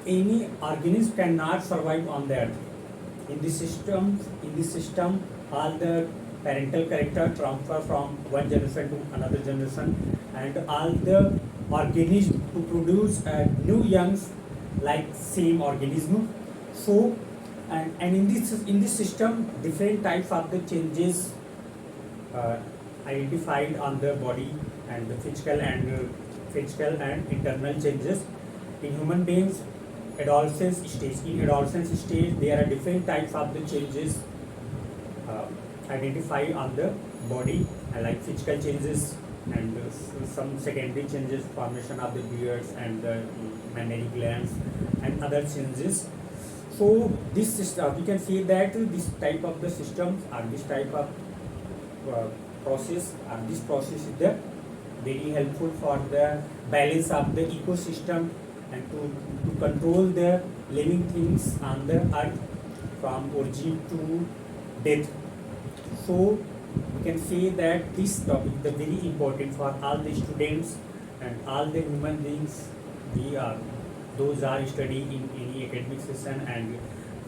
any organism cannot survive on the earth. In this system, all the parental character transfer from one generation to another generation, and all the organism to produce new youngs like same organism. So, and in this system, different types of the changes identified on the body, and the physical and internal changes in human beings. Adolescence stage. In adolescence stage, there are different types of the changes identified on the body, like physical changes and some secondary changes, formation of the beards and the mammary glands and other changes. So this system, we can say that this type of the systems or this type of process, this process is the very helpful for the balance of the ecosystem and to control the living things on the earth from origin to death. So we can say that this topic is very important for all the students and all the human beings. Those are studying in any academic session and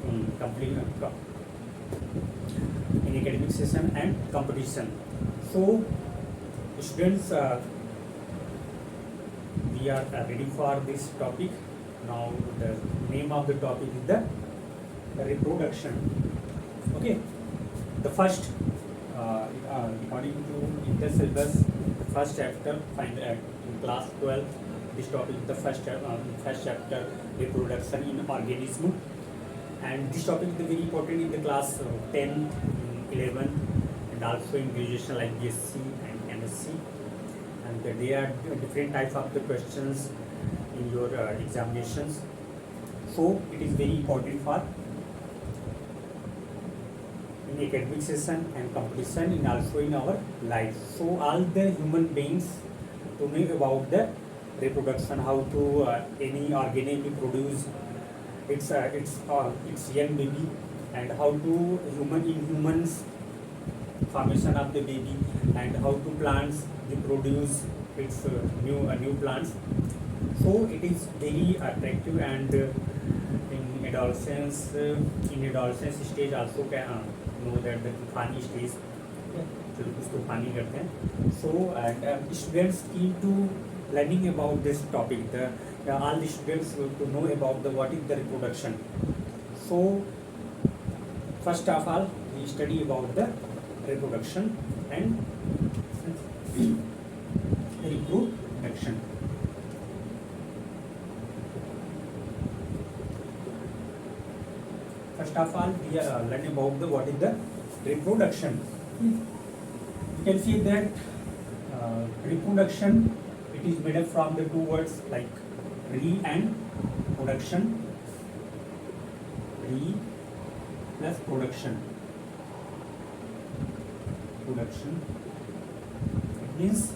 in academic session and competition. So students, we are ready for this topic. Now the name of the topic is the reproduction. Okay, the first according to the syllabus, first chapter find in class 12, this topic is the first chapter, reproduction in organism, and this topic is very important in the class 10, 11 and also in graduation like BSc and MSc, and there are different types of the questions in your examinations. So it is very important for in academic session and competition and also in our life. So all the human beings to know about the reproduction, how to any organism produce its young baby, and how to humans formation of the baby, and how to plants they produce its new plants. So it is very attractive, and in adolescence stage also can know that the तूफानी stage, जो कुछ तूफानी करते हैं. So and students keen to learning about this topic. All the students to know about the what is the reproduction. So first of all, we study about the reproduction and reproduction. First of all, we are learning about the what is the reproduction. You can see that reproduction, it is made up from the two words like re and production. Re plus production. Production. It means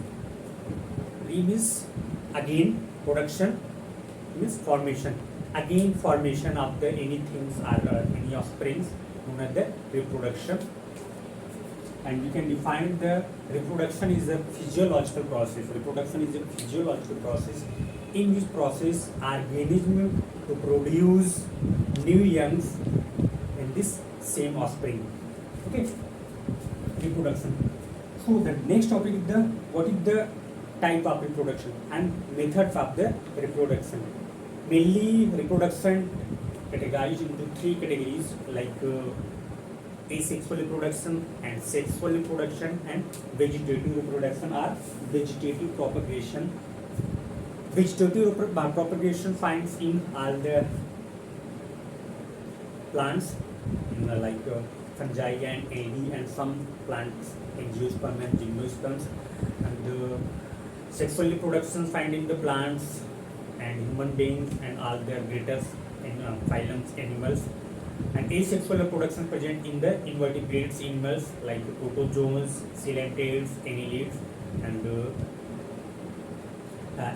re means again, production means formation. Again, formation of the anything or any offsprings known as the reproduction. And we can define the reproduction is a physiological process. Reproduction is a physiological process. In this process, organism to produce new youngs in this same offspring. Okay, reproduction. So the next topic is the what is the type of reproduction and methods of the reproduction. Mainly reproduction categorized into three categories like asexual reproduction and sexual reproduction and vegetative reproduction or vegetative propagation. Vegetative propagation finds in all the plants like fungi and algae and some plants, angiosperm and gymnosperms, and sexual reproduction find in the plants and human beings and all their greatest in phylums animals, and asexual reproduction present in the invertebrates animals like protozoans, coelenterals, annelids, and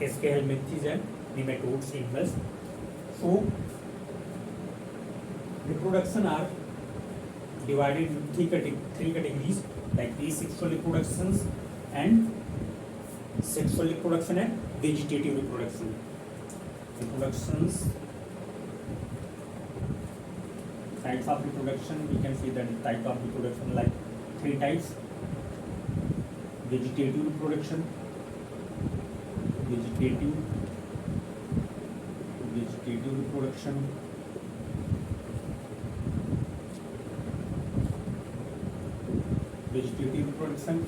Aschelminthes and nematodes animals. So reproduction are divided into three categories like asexual reproductions and sexual reproduction and vegetative reproduction. Reproductions Types of reproduction, we can see the type of reproduction like 3 types: vegetative reproduction, vegetative reproduction,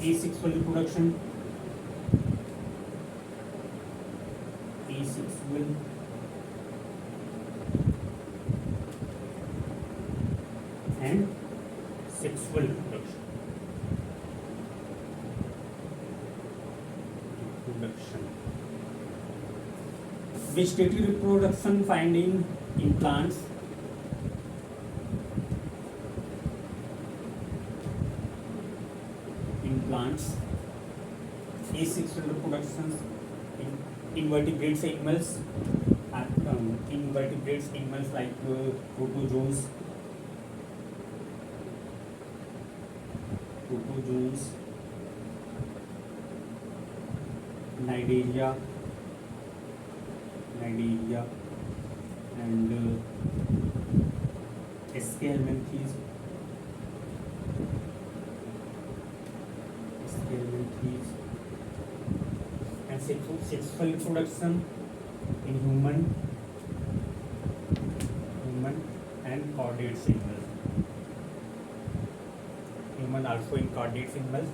asexual reproduction, asexual and sexual reproduction. Vegetative reproduction found in plants. Asexual reproductions in invertebrates animals, like protozoans, Cnidaria, and Scalementhes, and sexual reproduction in human and chordates animals. Human also in chordates animals.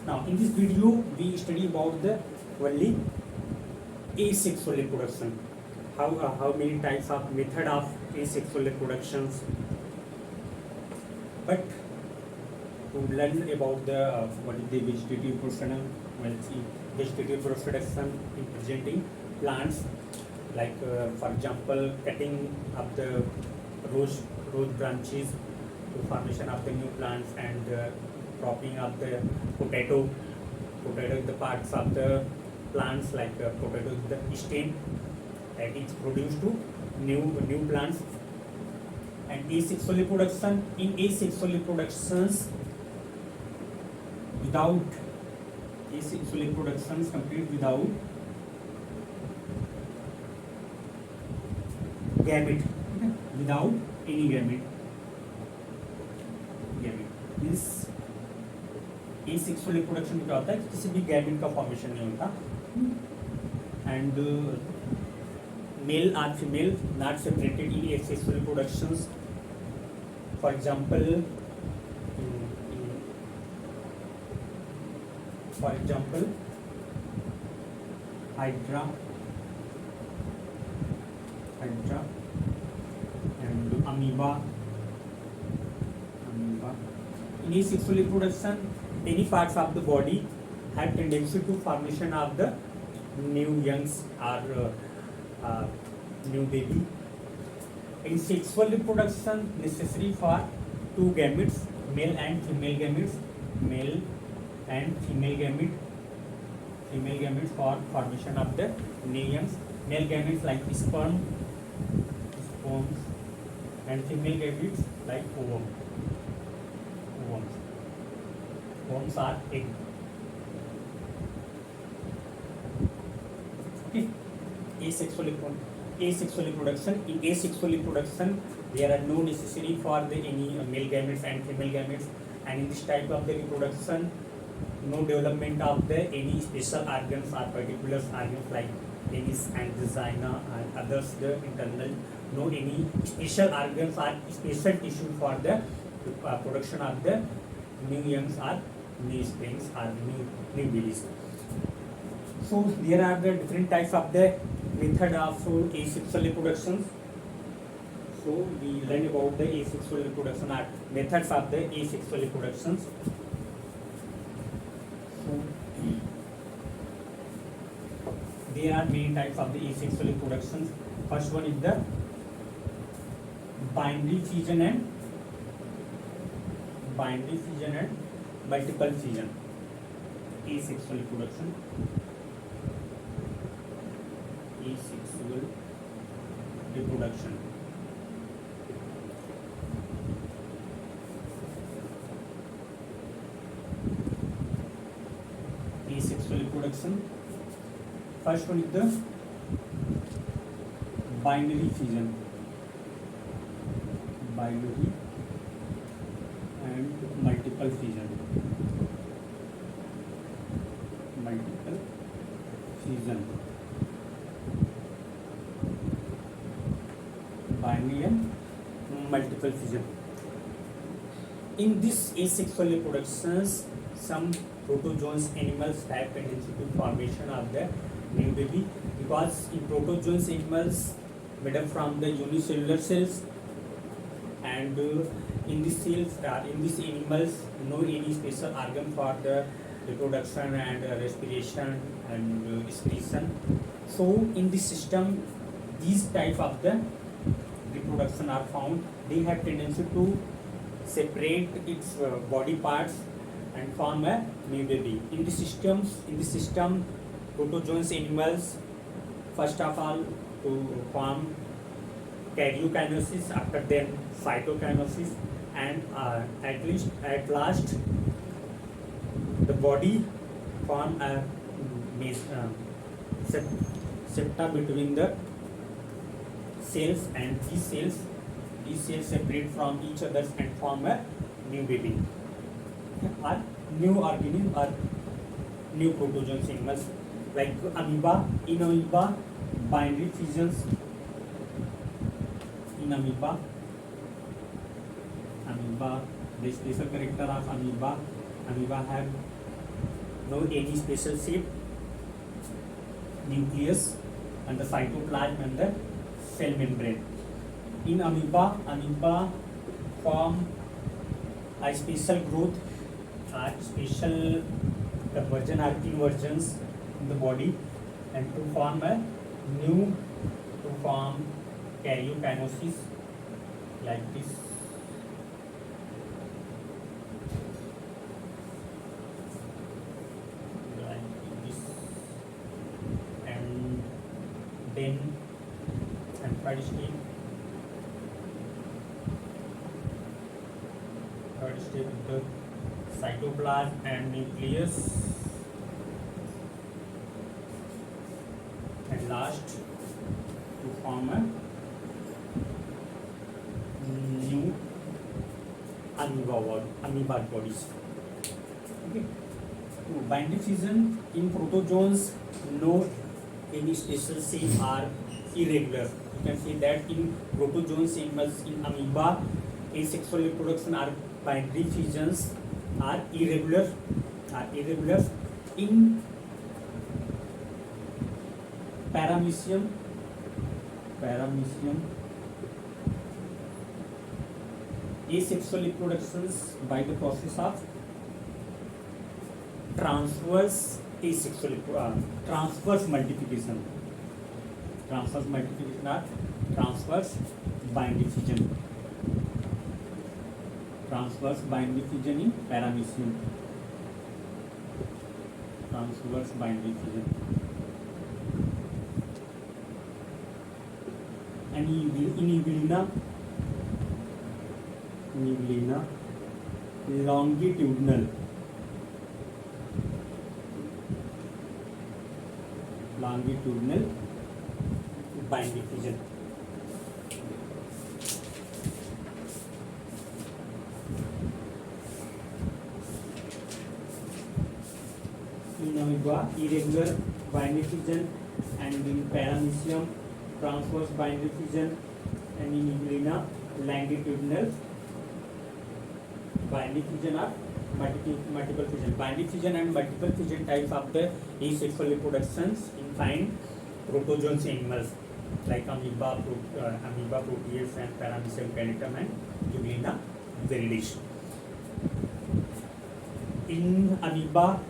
Now, in this video, we study about the only asexual reproduction. How many types of method of asexual reproductions. But to learn about the what is the vegetative reproduction, well, see vegetative reproduction in presenting plants, like for example, cutting of the rose branches to formation of the new plants, and cropping of the potato is the parts of the plants, like potato is the stem that is produced to new plants. And asexual reproduction, in asexual reproductions complete without gamete, without any gamete means asexual reproduction में क्या होता है, किसी भी gamete का formation नहीं होता, and male or female not separated in asexual reproductions. For example, hydra and amoeba. In asexual reproduction, any parts of the body have tendency to formation of the new youngs or new baby. In sexual reproduction, necessary for 2 gametes, male and female gametes, female gametes for formation of the new youngs. Male gametes like sperms, and female gametes like ovum. Ovums are egg. Okay. Asexual reproduction. In asexual reproduction, there are no necessary for the any male gametes and female gametes, and in this type of the reproduction, no development of the any special organs or particular organs like penis and vagina and others, the internal, no any special organs or special tissue for the production of the new youngs or new springs or new babies. So there are the different types of the method of asexual reproduction. So we learn about the asexual reproduction or methods of the asexual reproductions. So there are many types of the asexual reproductions. First one is the binary fission and multiple fission. Asexual reproduction. Asexual reproduction. First one is the binary fission. Binary and multiple fission. Multiple fission. Binary and multiple fission. In this asexual reproductions, some protozoans animals have tendency to formation of the new baby, because in protozoans animals made up from the unicellular cells, and in these cells in these animals no any special organ for the reproduction and respiration and excretion. So in this system these type of the reproduction are found. They have tendency to separate its body parts and form a new baby. In the system protozoans animals first of all to form karyokinesis, after then cytokinesis, and at last the body form a septa between the cells, and these cells separate from each other and form a new baby or new organism or new protozoans animals like amoeba. In amoeba binary fissions. In amoeba, the special character of amoeba have no any special shape, nucleus and the cytoplasm and the cell membrane. In amoeba form a special growth or special conversion or inversions in the body, and to form karyokinesis like this. And then third step is the cytoplasm and nucleus, and last to form a new amoeba bodies. Okay. So binary fission in protozoans no any special shape are irregular. You can see that in protozoans animals, in amoeba asexual reproduction or binary fissions are irregular. In paramecium asexual reproductions by the process of transverse multiplication or transverse binary fission. Transverse binary fission in paramecium. Transverse binary fission. And in Evelina longitudinal binary fission. In amoeba irregular binary fission, and in paramecium transverse binary fission, and in Evelina longitudinal binary fission or multiple fission. Binary fission and multiple fission types of the asexual reproductions in fine protozoans animals like amoeba, Proteus, and paramecium canitum and Evelina viridis. In amoeba,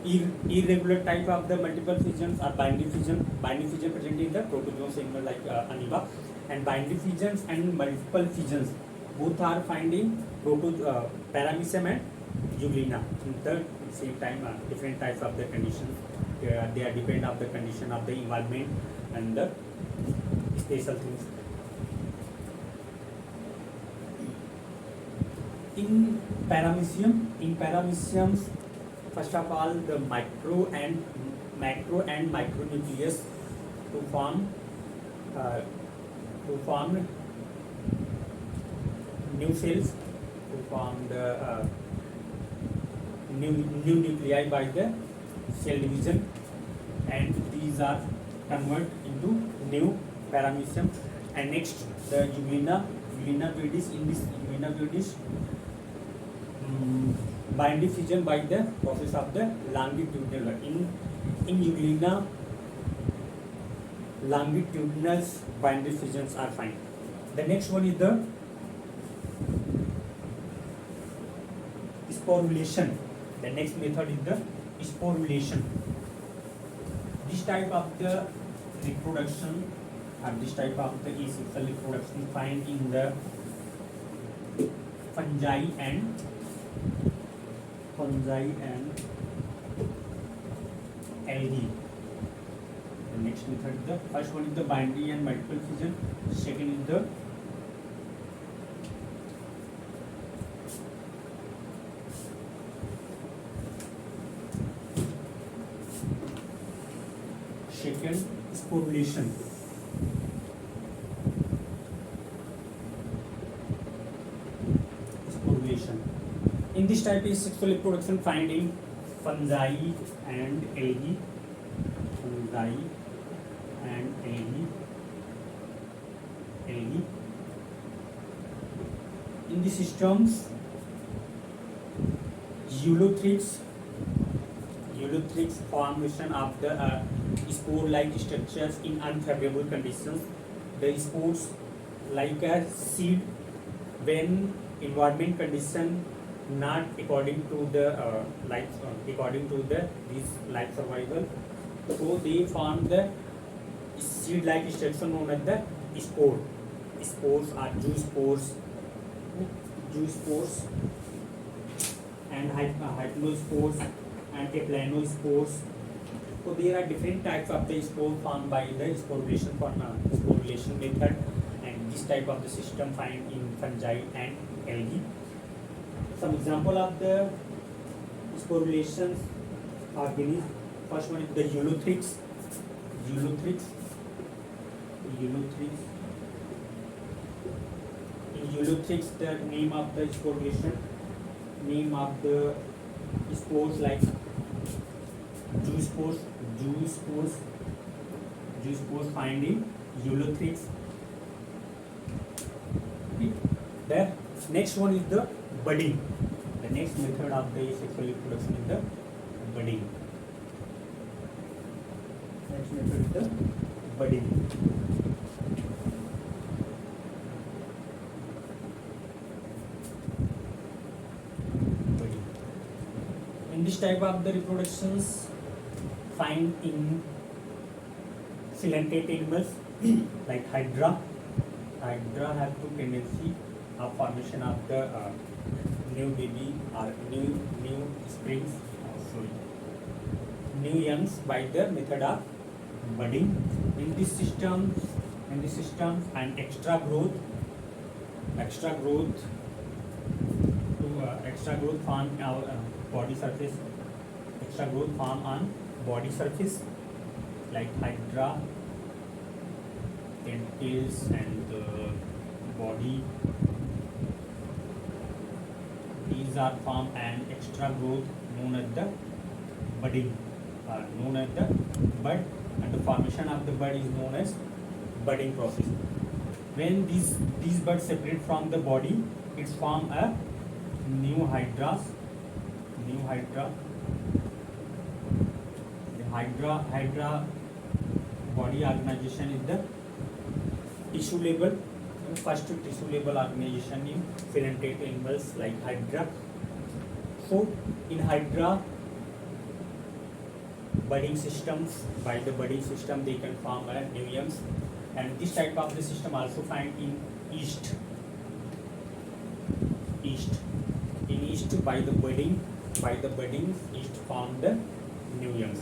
irregular type of the multiple fissions are binary fission. Binary fission present in the protozoans animal like amoeba, and binary fissions and multiple fissions both are found in paramecium and Evelina. In the same time, different types of the conditions. They are depend on the condition of the environment and the special things. In paramecium, first of all, the micro and macro and micronucleus to form new cells, to form the new nuclei by the cell division, and these are converted into new paramecium. And next, the Euglena viridis. In this Euglena viridis, bind diffusion by the process of the longitudinal. In Euglena, longitudinal bind diffusions are found. The next one is the sporulation. The next method is the sporulation. This type of the reproduction, this type of the asexual reproduction find in the fungi and algae. The next method, the first one is the binary and multiple fission. Second is the sporulation. In this type is sexual reproduction found in fungi and algae. In the systems, eulothrix formation of the spore-like structures in unfavorable conditions. The spores, like a seed, when environment condition not according to the this life survival, so they form the seed-like structure known as the spore. Spores are zoospores and hypnospores and aplanospores. So there are different types of the spore formed by the sporulation method, and this type of the system found in fungi and algae. Some example of the sporulation organisms. First one is the eulothrix. In eulothrix, the name of the sporulation, name of the spores like zoospores find in eulothrix. The next one is the budding. The next method of the sexual reproduction is the budding. Next method is the budding. In this type of the reproductions find in coelenterate animals like hydra. Hydra have two tendency of formation of the new baby or new springs, new youngs by the method of budding. In this system and extra growth form our body surface. Extra growth form on body surface like hydra, tentacles and body. These are form and extra growth known as the budding, known as the bud, and the formation of the bud is known as budding process. When these buds separate from the body, it form a new hydra. The hydra body organization is the tissue level. First tissue level organization in coelenterate animals like hydra. So in hydra, budding systems, by the budding system they can form new youngs, and this type of the system also find in yeast. In yeast, by the budding yeast form the new youngs.